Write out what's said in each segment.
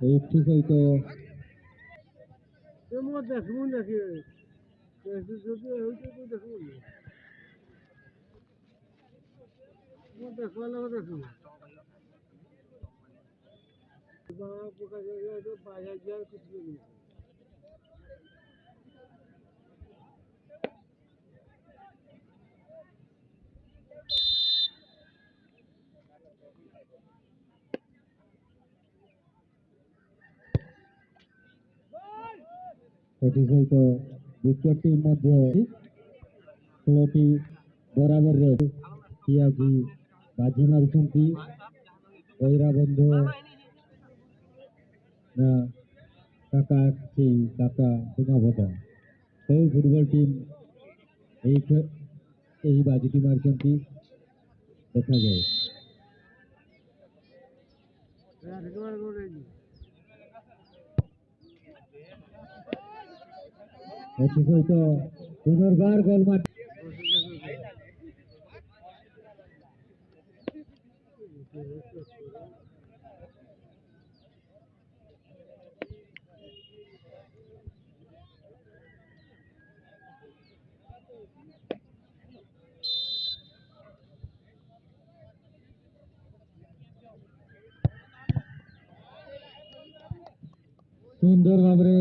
ଏଥି ସହିତ ଦ୍ୱିତୀୟ ଟିମ୍ ମଧ୍ୟ ଖେଳଟି ବରାବରରେ କି ଆଜି ବାଜି ମାରୁଛନ୍ତି ବୈରାବନ୍ଧ ନା କାକା କାକା ଡୁଙ୍ଗାଭଟା ସବୁ ଫୁଟବଲ ଟିମ୍ ଏହି ବାଜିଟି ମାରିଛନ୍ତି ଦେଖାଯାଏ। ଏଥିସହିତ ପୁନର୍ବାର ଗୋଲ ମାରି ସୁନ୍ଦର ଭାବରେ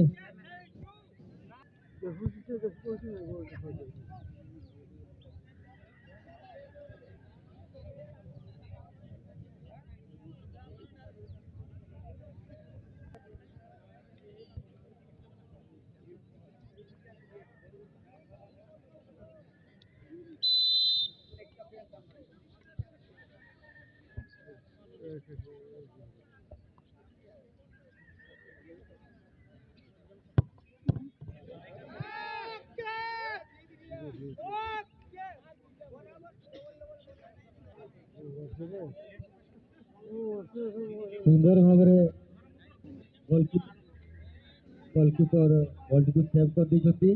ସୁନ୍ଦର ଭାବରେ ଗୋଲକିପର ବଲଟିକୁ ସେଭ୍ କରିଦେଇଛନ୍ତି।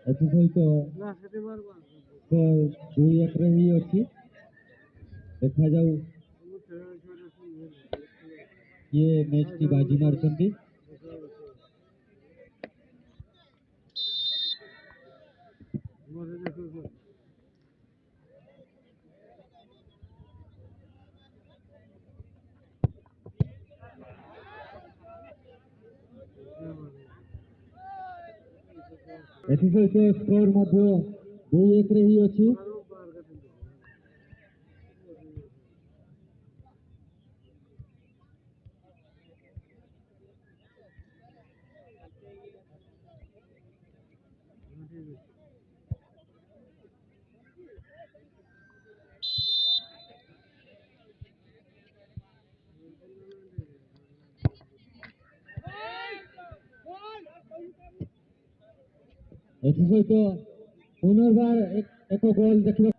ଏଥିସହିତ 2-1 ହିଁ ଅଛି। ଦେଖାଯାଉ କିଏ ମ୍ୟାଚଟି ବାଜି ମାରୁଛନ୍ତି। ଏଥିସହିତ ସ୍କୋର ମଧ୍ୟ 2-1 ହିଁ ଅଛି। ଏଥିସହିତ ପୁନର୍ବାର ଏକ ଗୋଲ ଦେଖିବା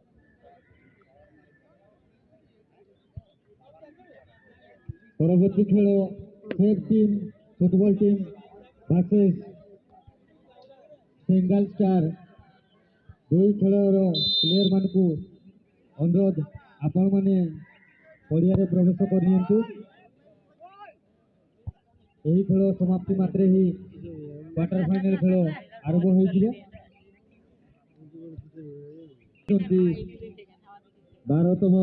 ପରବର୍ତ୍ତୀ ଖେଳ ସେଭ୍ team football team versus Bengal star. ଦୁଇ ଖେଳର ପ୍ଲେୟର ମାନଙ୍କୁ ଅନୁରୋଧ ଆପଣମାନେ ପଡ଼ିଆରେ ପ୍ରବେଶ କରିନିଅନ୍ତୁ। ଏହି ଖେଳ ସମାପ୍ତି ମାତ୍ରେ ହିଁ କ୍ୱାର୍ଟର ଫାଇନାଲ ଖେଳ ଆରମ୍ଭ ହୋଇଯିବ। 12ତମ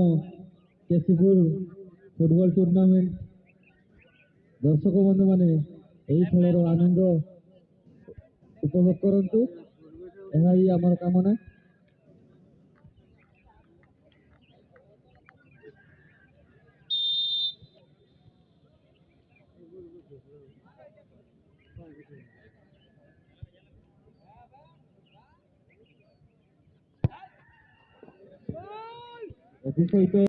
କେଶିପୁର ଫୁଟବଲ ଟୁର୍ଣ୍ଣାମେଣ୍ଟ ଦର୍ଶକ ବନ୍ଧୁମାନେ ଏହି ଖେଳର ଆନନ୍ଦ ଉପଭୋଗ କରନ୍ତୁ, ଏହା ହିଁ ଆମର କାମନା। ଏଥିସହିତ